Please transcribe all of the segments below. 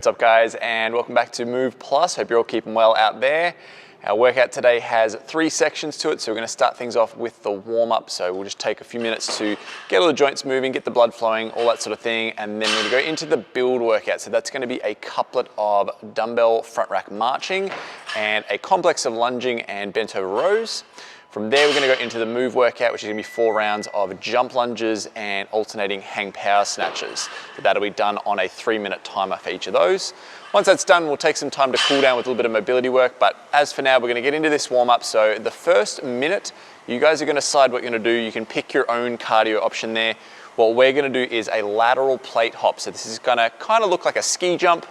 what's up guys, and welcome back to Move Plus. Hope you're all keeping well out there. Our workout today has 3 sections to it, so we're going to start things off with the warm-up. So we'll just take a few minutes to get all the joints moving, get the blood flowing, all that sort of thing, and then we're going to go into the build workout. So that's going to be a couplet of dumbbell front rack marching and a complex of lunging and bent over rows. From there, we're going to go into the move workout, which is going to be 4 rounds of jump lunges and alternating hang power snatches. So that'll be done on a 3-minute timer for each of those. Once that's done, we'll take some time to cool down with a little bit of mobility work, but as for now, we're going to get into this warm-up. So the first minute, you guys are going to decide what you're going to do. You can pick your own cardio option there. What we're going to do is a lateral plate hop. So this is going to kind of look like a ski jump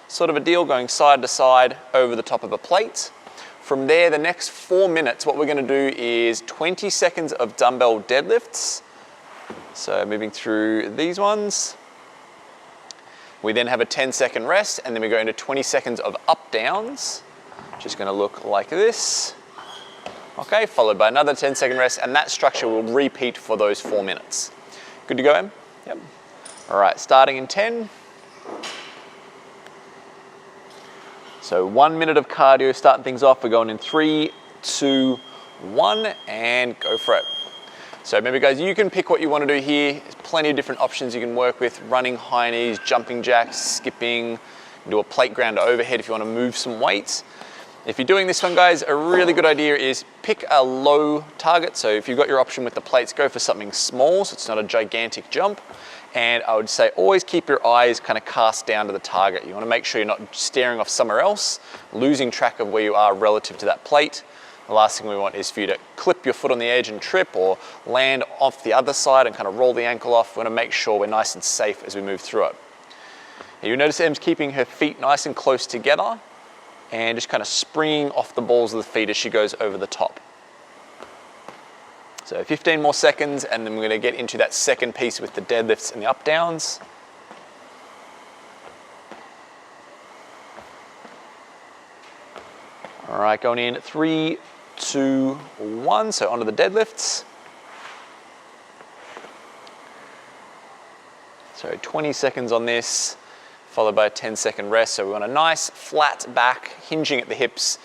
sort of a deal, going side to side over the top of a plate. From there, the next 4 minutes, what we're going to do is 20 seconds of dumbbell deadlifts. So moving through these ones. We then have a 10-second rest, and then we go into 20 seconds of up downs, which is going to look like this. Okay, followed by another 10-second rest, and that structure will repeat for those 4 minutes. Good to go, Em? Yep. All right, starting in 10. So 1 minute of cardio, starting things off. We're going in 3, 2, 1, and go for it. So remember guys, you can pick what you want to do here. There's plenty of different options you can work with. Running high knees, jumping jacks, skipping, do a plate grounder overhead if you want to move some weights. If you're doing this one guys, a really good idea is pick a low target. So if you've got your option with the plates, go for something small so it's not a gigantic jump. And I would say always keep your eyes kind of cast down to the target. You want to make sure you're not staring off somewhere else, losing track of where you are relative to that plate. The last thing we want is for you to clip your foot on the edge and trip, or land off the other side and kind of roll the ankle off. We want to make sure we're nice and safe as we move through it. You'll notice Em's keeping her feet nice and close together and just kind of springing off the balls of the feet as she goes over the top. So 15 more seconds, and then we're going to get into that second piece with the deadlifts and the up downs. All right, going in 3, 2, 1. So onto the deadlifts. So 20 seconds on this, followed by a 10-second rest. So we want a nice flat back, hinging at the hips,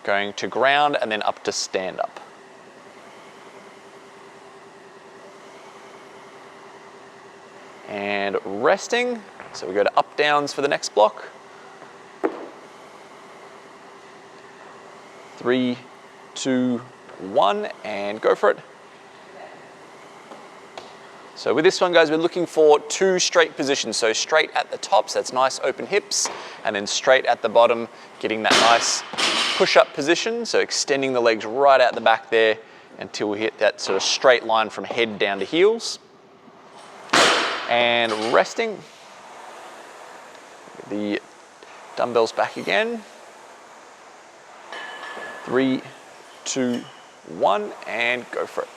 going to ground and then up to stand up. And resting. So we go to up downs for the next block. 3, 2, 1, and go for it. So with this one, guys, we're looking for 2 straight positions. So straight at the top, so that's nice open hips, and then straight at the bottom, getting that nice push-up position. So extending the legs right out the back there until we hit that sort of straight line from head down to heels. And resting. The dumbbells back again. 3, 2, 1, and go for it.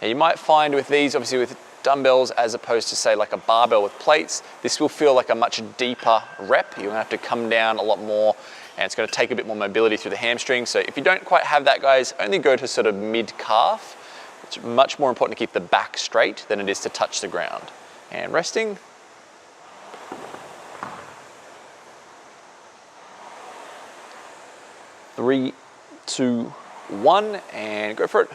Now you might find with these, obviously with dumbbells as opposed to say like a barbell with plates, this will feel like a much deeper rep. You're gonna have to come down a lot more, and it's gonna take a bit more mobility through the hamstrings. So if you don't quite have that, guys, only go to sort of mid-calf. It's much more important to keep the back straight than it is to touch the ground. And resting. Three, 2, 1, and go for it.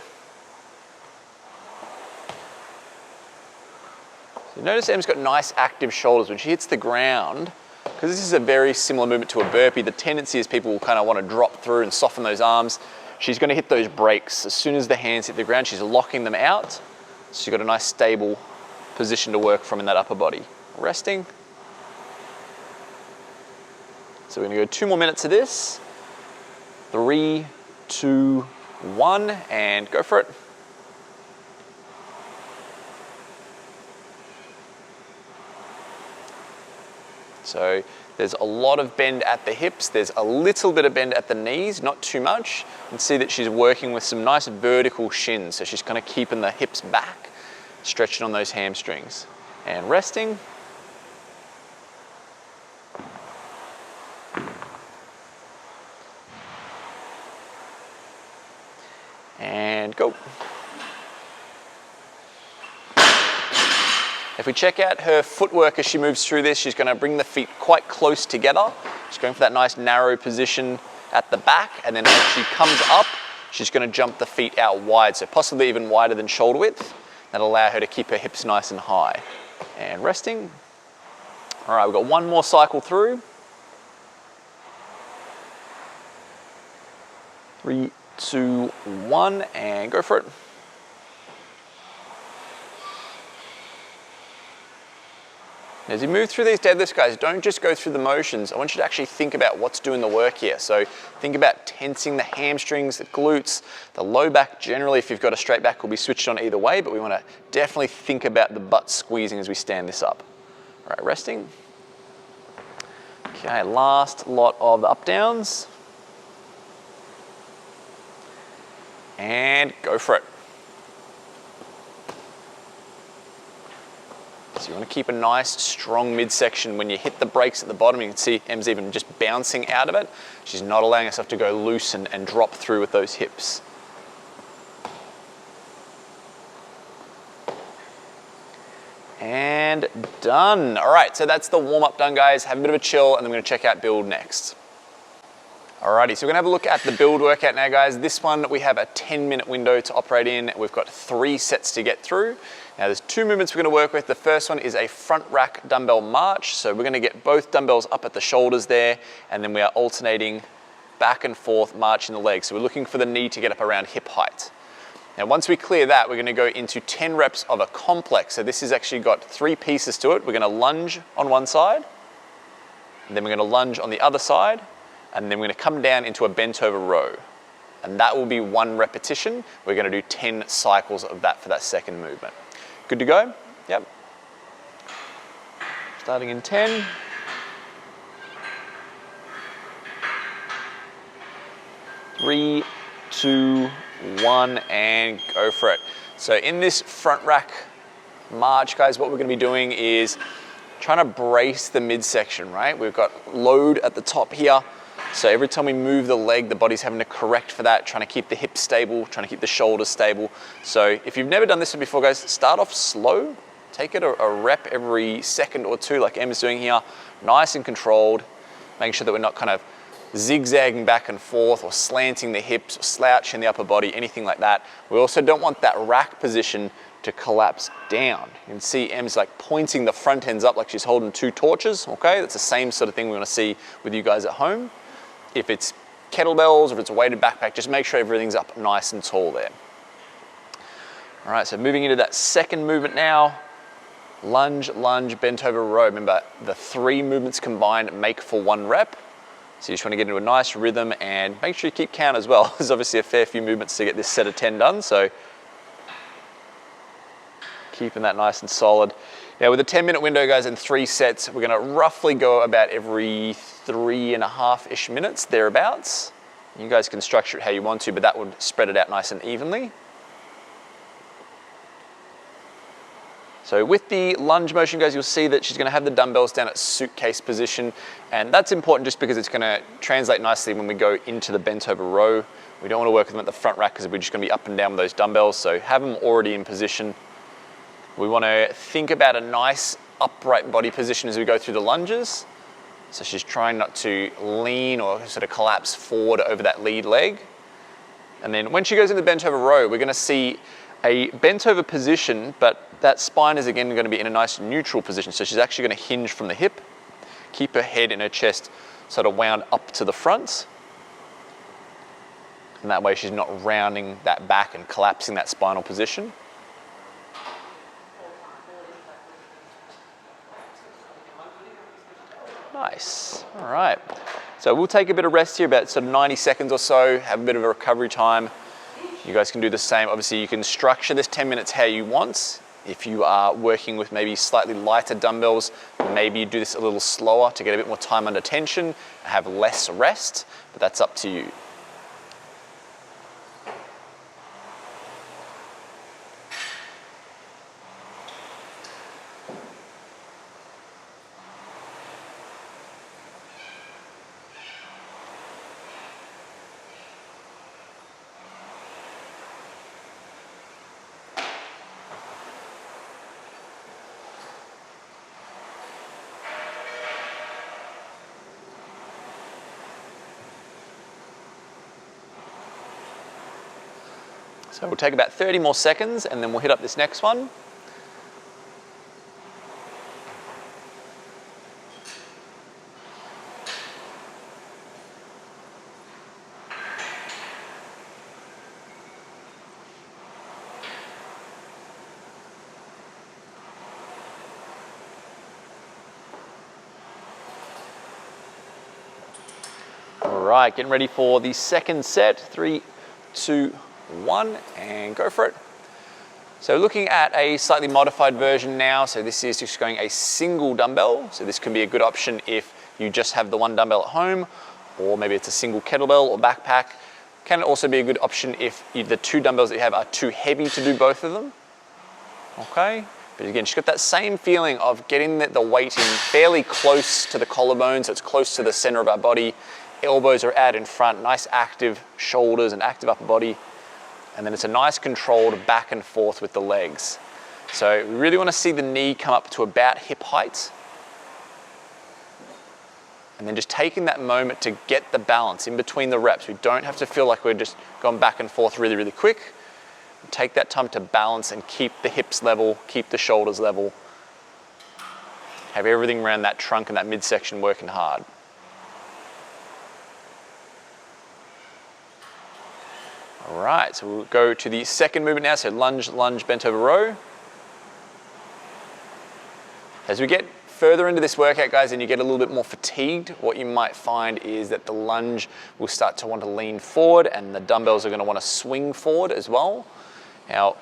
So notice Em's got nice active shoulders when she hits the ground, because this is a very similar movement to a burpee. The tendency is people will kind of want to drop through and soften those arms. She's going to hit those brakes. As soon as the hands hit the ground, she's locking them out. So she's got a nice stable position to work from in that upper body. Resting. So we're going to go 2 more minutes of this. 3, 2, 1, and go for it. So there's a lot of bend at the hips. There's a little bit of bend at the knees, not too much. You can see that she's working with some nice vertical shins. So she's kind of keeping the hips back, stretching on those hamstrings. And resting. And go. If we check out her footwork as she moves through this, she's going to bring the feet quite close together. She's going for that nice narrow position at the back, and then as she comes up, she's going to jump the feet out wide, so possibly even wider than shoulder width. That'll allow her to keep her hips nice and high. And resting. All right, we've got one more cycle through. 3, 2, 1, and go for it. As you move through these deadlifts, guys, don't just go through the motions. I want you to actually think about what's doing the work here. So think about tensing the hamstrings, the glutes, the low back. Generally, if you've got a straight back, will be switched on either way, but we want to definitely think about the butt squeezing as we stand this up. All right, resting. Okay, last lot of the up downs. And go for it. So you want to keep a nice, strong midsection. When you hit the brakes at the bottom, you can see Em's even just bouncing out of it. She's not allowing herself to go loose and drop through with those hips. And done. All right, so that's the warm-up done, guys. Have a bit of a chill, and then we're going to check out build next. Alrighty, so we're gonna have a look at the build workout now, guys. This one, we have a 10-minute window to operate in. We've got 3 sets to get through. Now there's 2 movements we're gonna work with. The first one is a front rack dumbbell march. So we're gonna get both dumbbells up at the shoulders there, and then we are alternating back and forth, marching the legs. So we're looking for the knee to get up around hip height. Now once we clear that, we're gonna go into 10 reps of a complex. So this has actually got 3 pieces to it. We're gonna lunge on one side, and then we're gonna lunge on the other side, and then we're going to come down into a bent over row. And that will be 1 repetition. We're going to do 10 cycles of that for that second movement. Good to go? Yep. Starting in 10. 3, 2, 1, and go for it. So in this front rack march, guys, what we're going to be doing is trying to brace the midsection, right? We've got load at the top here. So every time we move the leg, the body's having to correct for that, trying to keep the hips stable, trying to keep the shoulders stable. So if you've never done this before, guys, start off slow. Take it a rep every second or 2, like Em's doing here. Nice and controlled. Making sure that we're not kind of zigzagging back and forth or slanting the hips or slouching the upper body, anything like that. We also don't want that rack position to collapse down. You can see Em's like pointing the front ends up like she's holding 2 torches, okay? That's the same sort of thing we want to see with you guys at home. If it's kettlebells or if it's a weighted backpack, just make sure everything's up nice and tall there. All right, so moving into that second movement now. Lunge, lunge, bent over row. Remember, the 3 movements combined make for 1 rep. So you just want to get into a nice rhythm and make sure you keep count as well. There's obviously a fair few movements to get this set of 10 done, so keeping that nice and solid. Now with a 10-minute window, guys, in 3 sets, we're gonna roughly go about every 3.5-ish minutes, thereabouts. You guys can structure it how you want to, but that would spread it out nice and evenly. So with the lunge motion, guys, you'll see that she's gonna have the dumbbells down at suitcase position, and that's important just because it's gonna translate nicely when we go into the bent over row. We don't wanna work with them at the front rack because we're just gonna be up and down with those dumbbells, so have them already in position. We want to think about a nice upright body position as we go through the lunges. So she's trying not to lean or sort of collapse forward over that lead leg. And then when she goes into bent over row, we're going to see a bent over position, but that spine is again going to be in a nice neutral position. So she's actually going to hinge from the hip, keep her head and her chest sort of wound up to the front. And that way she's not rounding that back and collapsing that spinal position. Nice, all right. So we'll take a bit of rest here, about sort of 90 seconds or so, have a bit of a recovery time. You guys can do the same. Obviously you can structure this 10 minutes how you want. If you are working with maybe slightly lighter dumbbells, maybe you do this a little slower to get a bit more time under tension, have less rest, but that's up to you. So we'll take about 30 more seconds and then we'll hit up this next one. All right, getting ready for the second set. 3, 2, 1, and go for it. So looking at a slightly modified version now. So this is just going a single dumbbell. So this can be a good option if you just have the one dumbbell at home, or maybe it's a single kettlebell or backpack. Can also be a good option if the 2 dumbbells that you have are too heavy to do both of them. Okay, but again, just got that same feeling of getting the weight in fairly close to the collarbone, so it's close to the center of our body. Elbows are out in front, nice active shoulders and active upper body. And then it's a nice controlled back and forth with the legs. So we really want to see the knee come up to about hip height. And then just taking that moment to get the balance in between the reps. We don't have to feel like we're just going back and forth really, really quick. Take that time to balance and keep the hips level, keep the shoulders level. Have everything around that trunk and that midsection working hard. All right, so we'll go to the second movement now. So lunge, lunge, bent over row. As we get further into this workout, guys, and you get a little bit more fatigued, what you might find is that the lunge will start to want to lean forward and the dumbbells are going to want to swing forward as well. Now,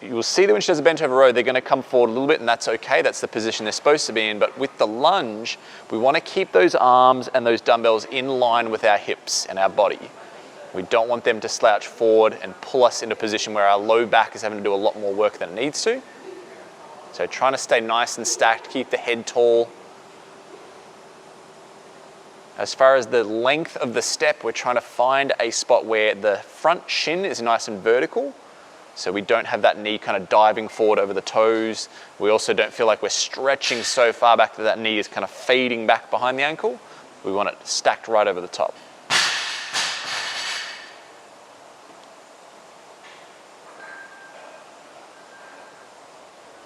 you will see that when she does a bent over row, they're going to come forward a little bit, and that's okay. That's the position they're supposed to be in. But with the lunge, we want to keep those arms and those dumbbells in line with our hips and our body. We don't want them to slouch forward and pull us into a position where our low back is having to do a lot more work than it needs to. So trying to stay nice and stacked, keep the head tall. As far as the length of the step, we're trying to find a spot where the front shin is nice and vertical. So we don't have that knee kind of diving forward over the toes. We also don't feel like we're stretching so far back that that knee is kind of fading back behind the ankle. We want it stacked right over the top.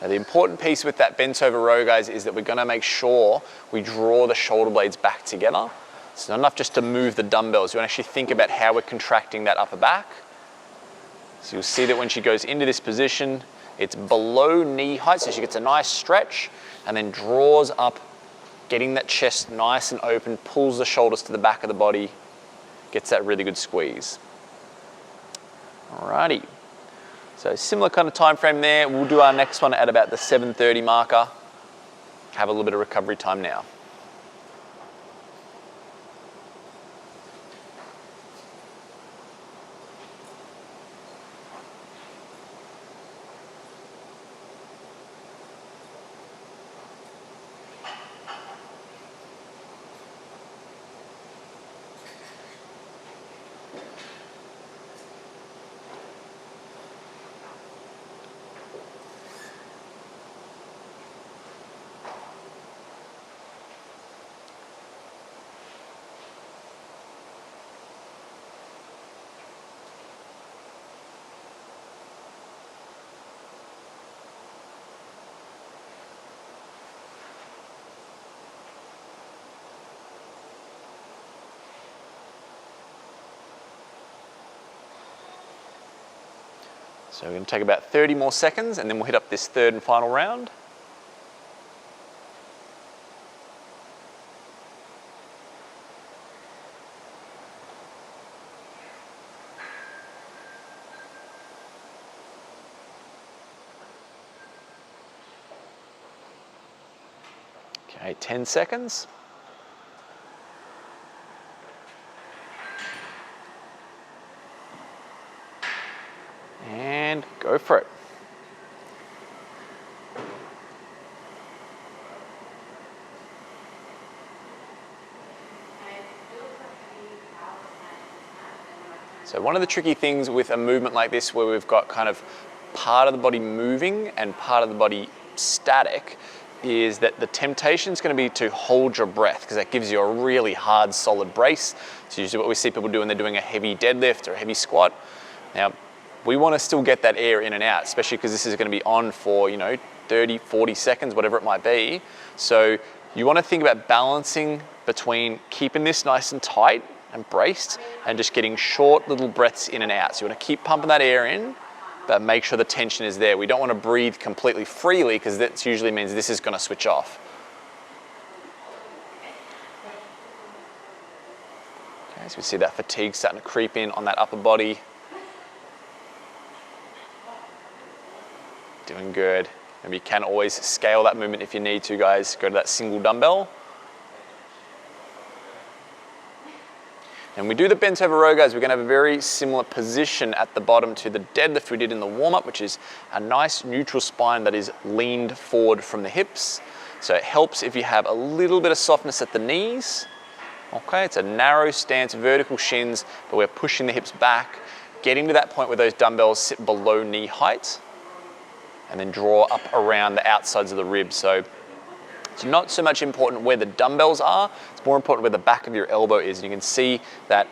Now the important piece with that bent over row, guys, is that we're going to make sure we draw the shoulder blades back together. It's not enough just to move the dumbbells. You want to actually think about how we're contracting that upper back. So you'll see that when she goes into this position, it's below knee height, so she gets a nice stretch and then draws up, getting that chest nice and open, pulls the shoulders to the back of the body, gets that really good squeeze. Alrighty. So similar kind of time frame there. We'll do our next one at about the 7:30 marker. Have a little bit of recovery time now. So we're going to take about 30 more seconds and then we'll hit up this third and final round. Okay, 10 seconds. And go for it. So one of the tricky things with a movement like this where we've got kind of part of the body moving and part of the body static is that the temptation is going to be to hold your breath because that gives you a really hard, solid brace. It's usually what we see people do when they're doing a heavy deadlift or a heavy squat. Now, we want to still get that air in and out, especially because this is going to be on for, 30, 40 seconds, whatever it might be. So you want to think about balancing between keeping this nice and tight and braced and just getting short little breaths in and out. So you want to keep pumping that air in, but make sure the tension is there. We don't want to breathe completely freely because that usually means this is going to switch off. Okay, so we see that fatigue starting to creep in on that upper body. Doing good. And you can always scale that movement if you need to, guys. Go to that single dumbbell. And we do the bent over row, guys. We're gonna have a very similar position at the bottom to the deadlift we did in the warm-up, which is a nice neutral spine that is leaned forward from the hips. So it helps if you have a little bit of softness at the knees. Okay, it's a narrow stance, vertical shins, but we're pushing the hips back, getting to that point where those dumbbells sit below knee height, and then draw up around the outsides of the ribs. So it's not so much important where the dumbbells are, it's more important where the back of your elbow is. And you can see that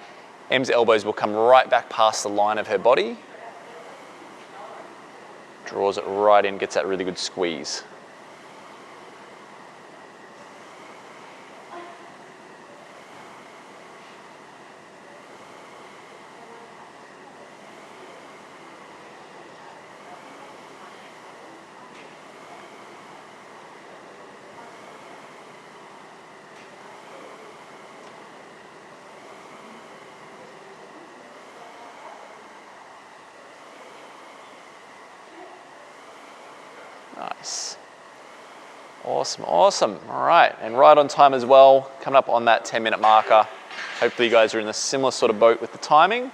Em's elbows will come right back past the line of her body. Draws it right in, gets that really good squeeze. Nice. Awesome, awesome. All right, and right on time as well, coming up on that 10-minute marker. Hopefully you guys are in a similar sort of boat with the timing.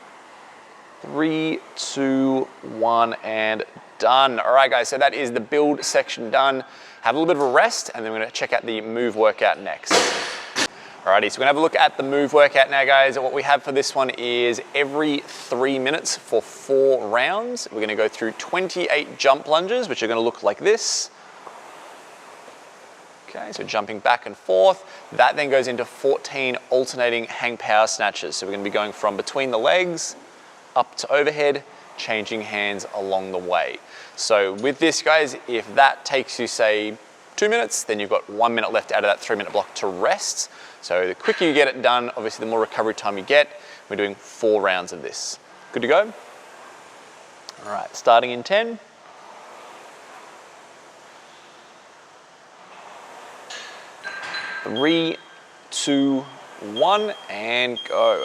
3, 2, 1, and done. All right, guys, so that is the build section done. Have a little bit of a rest, and then we're gonna check out the move workout next. Alrighty, so we're gonna have a look at the move workout now, guys. What we have for this one is every 3 minutes for 4 rounds. We're gonna go through 28 jump lunges, which are gonna look like this. Okay, so jumping back and forth. That then goes into 14 alternating hang power snatches. So we're gonna be going from between the legs, up to overhead, changing hands along the way. So with this, guys, if that takes you, say, 2 minutes, then you've got 1 minute left out of that 3-minute block to rest. So the quicker you get it done, obviously the more recovery time you get. We're doing 4 rounds of this. Good to go? All right, starting in 10. Three, 2, 1, and go.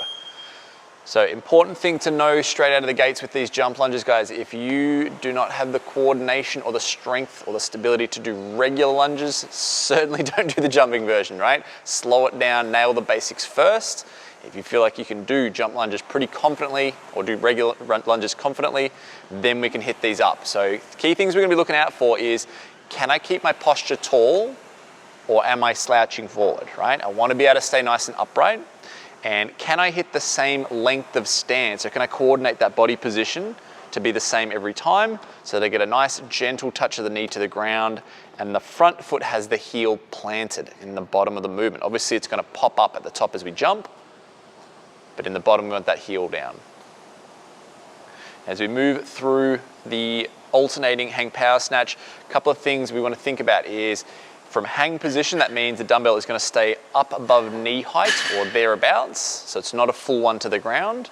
So important thing to know straight out of the gates with these jump lunges, guys, if you do not have the coordination or the strength or the stability to do regular lunges, certainly don't do the jumping version, right? Slow it down, nail the basics first. If you feel like you can do jump lunges pretty confidently or do regular lunges confidently, then we can hit these up. So key things we're gonna be looking out for is, can I keep my posture tall or am I slouching forward, right? I wanna be able to stay nice and upright. And can I hit the same length of stance? So can I coordinate that body position to be the same every time so they get a nice gentle touch of the knee to the ground and the front foot has the heel planted in the bottom of the movement. Obviously it's gonna pop up at the top as we jump, but in the bottom we want that heel down. As we move through the alternating hang power snatch, a couple of things we wanna think about is, from hang position, that means the dumbbell is gonna stay up above knee height or thereabouts, so it's not a full one to the ground.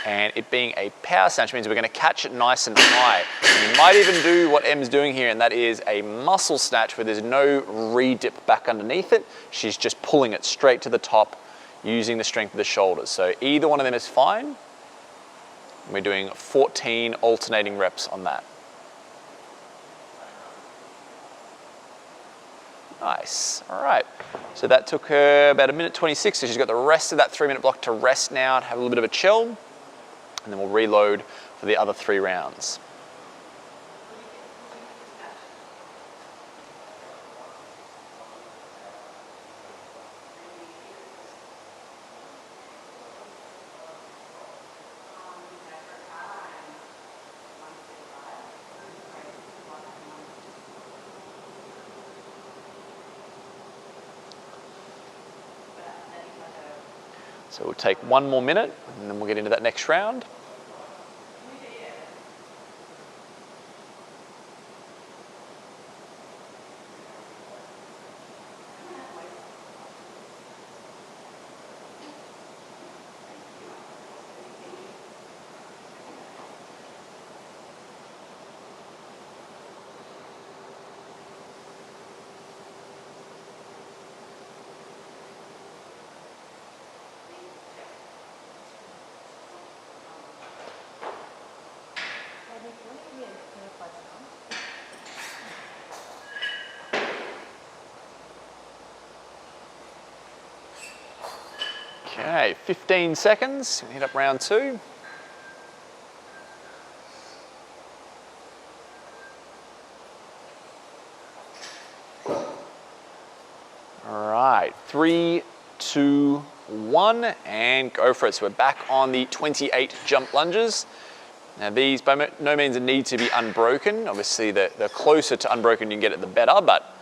And it being a power snatch means we're gonna catch it nice and high. And you might even do what Em's doing here, and that is a muscle snatch where there's no re-dip back underneath it. She's just pulling it straight to the top using the strength of the shoulders. So either one of them is fine. We're doing 14 alternating reps on that. Nice, all right. So that took her about 1:26, so she's got the rest of that 3-minute block to rest now and have a little bit of a chill, and then we'll reload for the other 3 rounds. So we'll take 1 more minute and then we'll get into that next round. Okay, 15 seconds, hit up round 2. All right, 3, 2, 1, and go for it. So we're back on the 28 jump lunges. Now these by no means need to be unbroken. Obviously the closer to unbroken you can get it, the better, but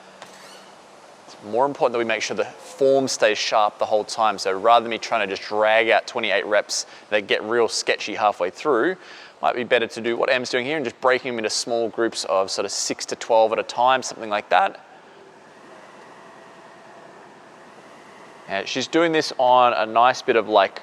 it's more important that we make sure the form stays sharp the whole time. So rather than me trying to just drag out 28 reps that get real sketchy halfway through, might be better to do what Em's doing here and just breaking them into small groups of sort of 6 to 12 at a time, something like that. And she's doing this on a nice bit of like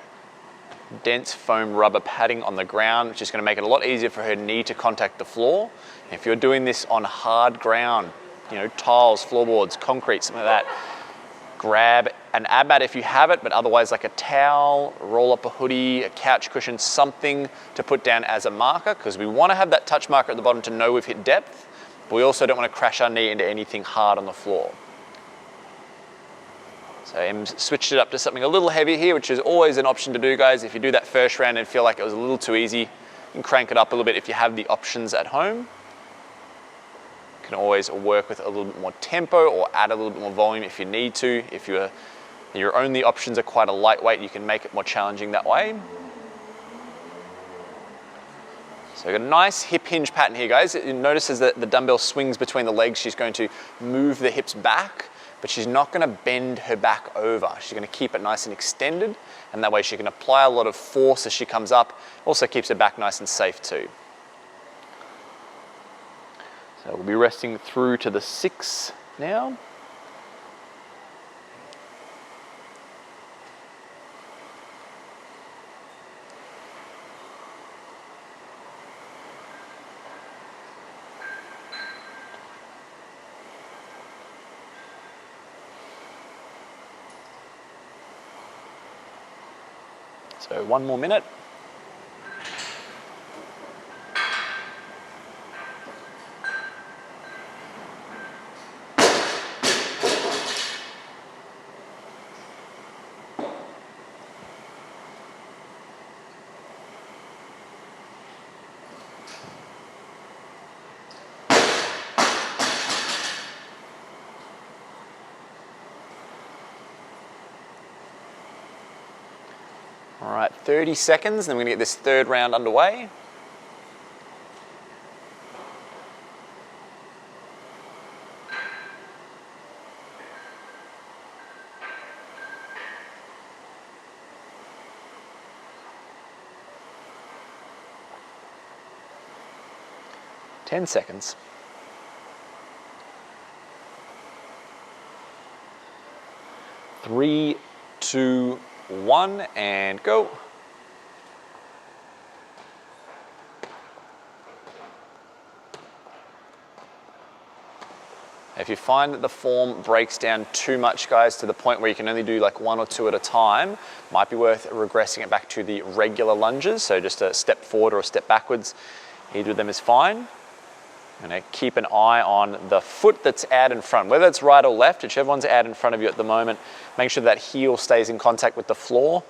dense foam rubber padding on the ground, which is going to make it a lot easier for her knee to contact the floor. If you're doing this on hard ground, you know, tiles, floorboards, concrete, something like that, grab an ab mat if you have it, but otherwise like a towel, roll up a hoodie, a couch cushion, something to put down as a marker, because we want to have that touch marker at the bottom to know we've hit depth, but we also don't want to crash our knee into anything hard on the floor. So Em's switched it up to something a little heavier here, which is always an option to do, guys. If you do that first round and feel like it was a little too easy, you can crank it up a little bit if you have the options at home. You can always work with a little bit more tempo or add a little bit more volume if you need to. If your only options are quite a lightweight, you can make it more challenging that way. So we've got a nice hip hinge pattern here, guys. You notice as the dumbbell swings between the legs, she's going to move the hips back, but she's not going to bend her back over. She's going to keep it nice and extended, and that way she can apply a lot of force as she comes up. Also keeps her back nice and safe too. So we'll be resting through to the 6 now. So 1 more minute. All right, 30 seconds, then we're gonna get this third round underway. Ten seconds. 3, 2, 1, and go. If you find that the form breaks down too much, guys, to the point where you can only do like 1 or 2 at a time, might be worth regressing it back to the regular lunges. So just a step forward or a step backwards. Either of them is fine. I'm going to keep an eye on the foot that's out in front, whether it's right or left, whichever one's out in front of you at the moment. Make sure that heel stays in contact with the floor.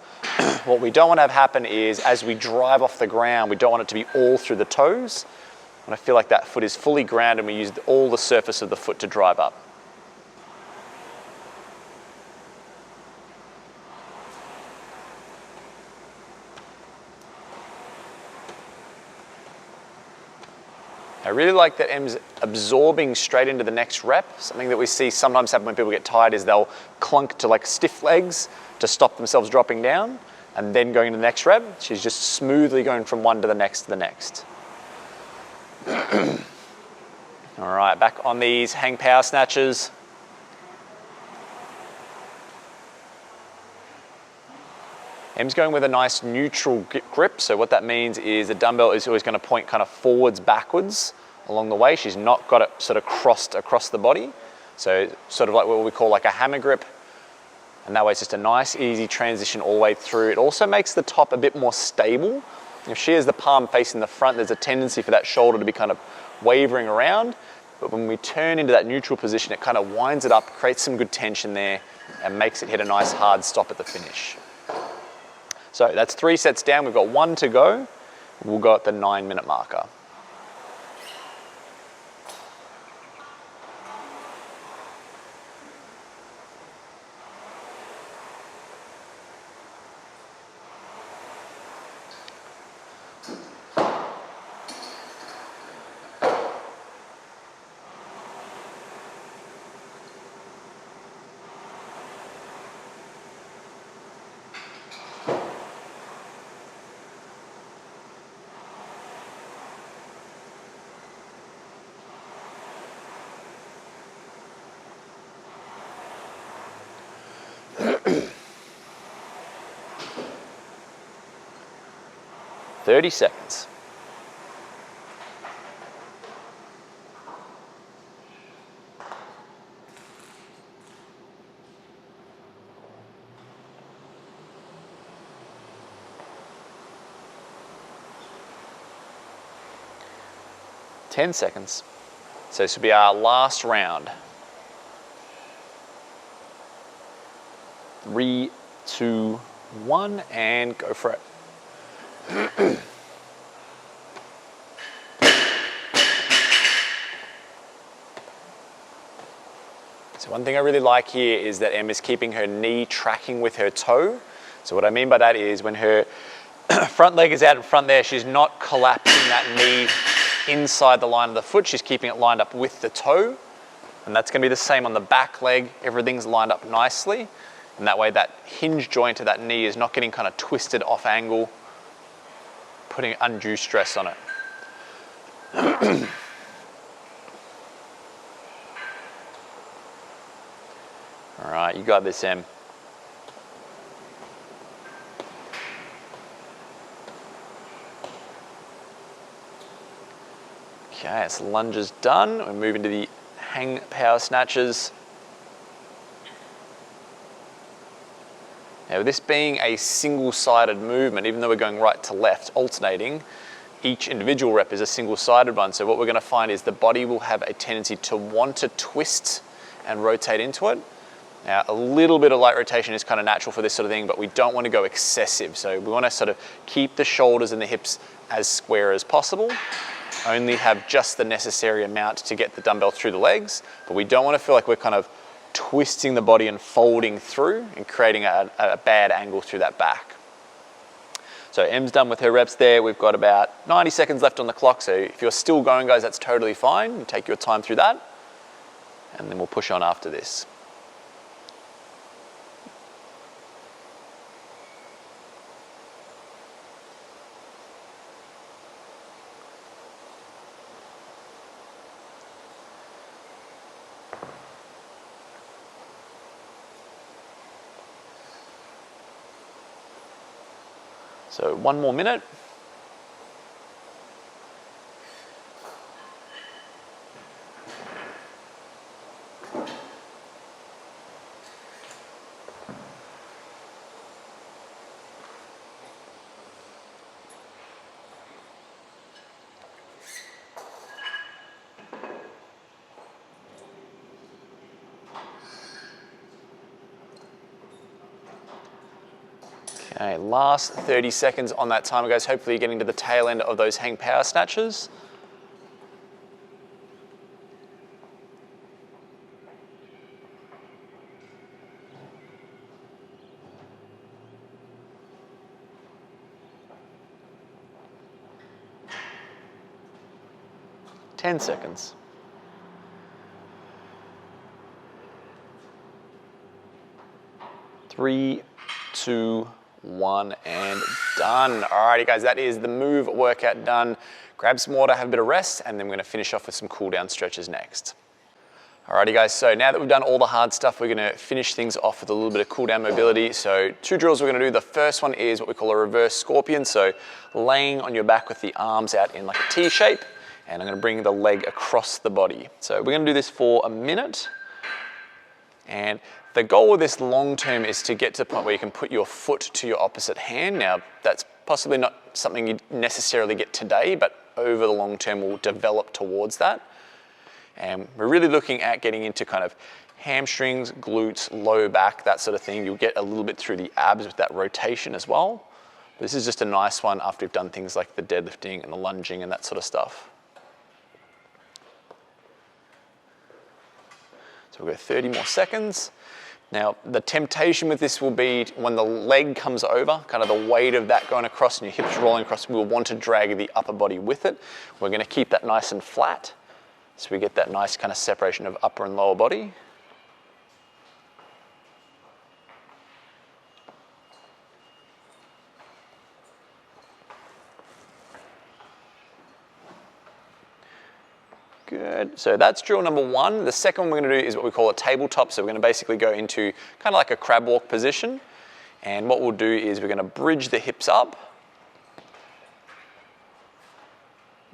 What we don't want to have happen is as we drive off the ground, we don't want it to be all through the toes. And I feel like that foot is fully grounded and we use all the surface of the foot to drive up. I really like that Em's absorbing straight into the next rep. Something that we see sometimes happen when people get tired is they'll clunk to like stiff legs to stop themselves dropping down and then going to the next rep. She's just smoothly going from one to the next to the next. All right, back on these hang power snatches. Em's going with a nice neutral grip, so what that means is the dumbbell is always going to point kind of forwards, backwards along the way. She's not got it sort of crossed across the body, so sort of like what we call like a hammer grip, and that way it's just a nice, easy transition all the way through. It also makes the top a bit more stable. If she has the palm facing the front, there's a tendency for that shoulder to be kind of wavering around, but when we turn into that neutral position, it kind of winds it up, creates some good tension there, and makes it hit a nice hard stop at the finish. So that's 3 sets down. We've got 1 to go. We'll go at the 9-minute marker. Thirty seconds. Ten seconds. So this will be our last round. 3, 2, 1, and go for it. So one thing I really like here is that Em is keeping her knee tracking with her toe. So what I mean by that is when her front leg is out in front there, she's not collapsing that knee inside the line of the foot. She's keeping it lined up with the toe. And that's going to be the same on the back leg. Everything's lined up nicely. And that way that hinge joint of that knee is not getting kind of twisted off angle, putting undue stress on it. All right, you got this, Em. Okay, so lunges done. We're moving to the hang power snatches. Now, with this being a single-sided movement, even though we're going right to left, alternating, each individual rep is a single-sided one. So what we're going to find is the body will have a tendency to want to twist and rotate into it. Now, a little bit of light rotation is kind of natural for this sort of thing, but we don't want to go excessive. So we want to sort of keep the shoulders and the hips as square as possible. Only have just the necessary amount to get the dumbbell through the legs, but we don't want to feel like we're kind of twisting the body and folding through and creating a bad angle through that back. So Em's done with her reps there. We've got about 90 seconds left on the clock. So if you're still going, guys, that's totally fine. You take your time through that, and then we'll push on after this. So 1 more minute. Okay, last 30 seconds on that timer, guys. Hopefully you're getting to the tail end of those hang power snatches. Ten seconds. 3, 2, 1, and done. Alrighty, guys, that is the move workout done. Grab some water, have a bit of rest, and then we're gonna finish off with some cool down stretches next. Alrighty, guys, so now that we've done all the hard stuff, we're gonna finish things off with a little bit of cool down mobility. So 2 drills we're gonna do. The first one is what we call a reverse scorpion. So laying on your back with the arms out in like a T shape, and I'm gonna bring the leg across the body. So we're gonna do this for a minute. And the goal of this long term is to get to the point where you can put your foot to your opposite hand. Now, that's possibly not something you necessarily get today, but over the long term we'll develop towards that. And we're really looking at getting into kind of hamstrings, glutes, low back, that sort of thing. You'll get a little bit through the abs with that rotation as well. This is just a nice one after we've done things like the deadlifting and the lunging and that sort of stuff. So we'll go 30 more seconds. Now, the temptation with this will be when the leg comes over, kind of the weight of that going across and your hips rolling across, we'll want to drag the upper body with it. We're going to keep that nice and flat, so we get that nice kind of separation of upper and lower body. Good. So that's drill number one. The second one we're going to do is what we call a tabletop. So we're going to basically go into kind of like a crab walk position. And what we'll do is we're going to bridge the hips up.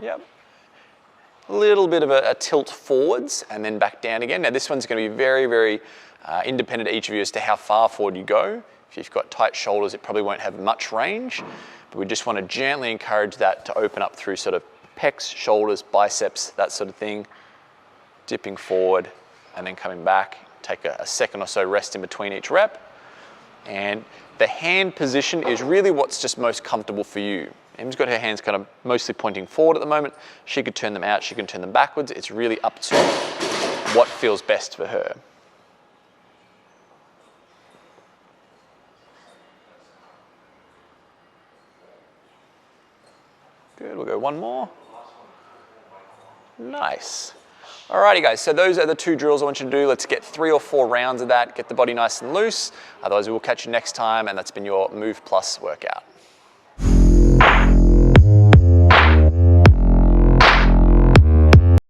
Yep. A little bit of a tilt forwards and then back down again. Now this one's going to be very, very independent to each of you as to how far forward you go. If you've got tight shoulders, it probably won't have much range. But we just want to gently encourage that to open up through sort of pecs, shoulders, biceps, that sort of thing. Dipping forward and then coming back. Take a second or so rest in between each rep. And the hand position is really what's just most comfortable for you. Em's got her hands kind of mostly pointing forward at the moment. She could turn them out, she can turn them backwards. It's really up to what feels best for her. Good, we'll go one more. Nice. Alrighty guys, so those are the two drills I want you to do. Let's get 3 or 4 rounds of that, get the body nice and loose. Otherwise we'll catch you next time, and that's been your MOV+ workout.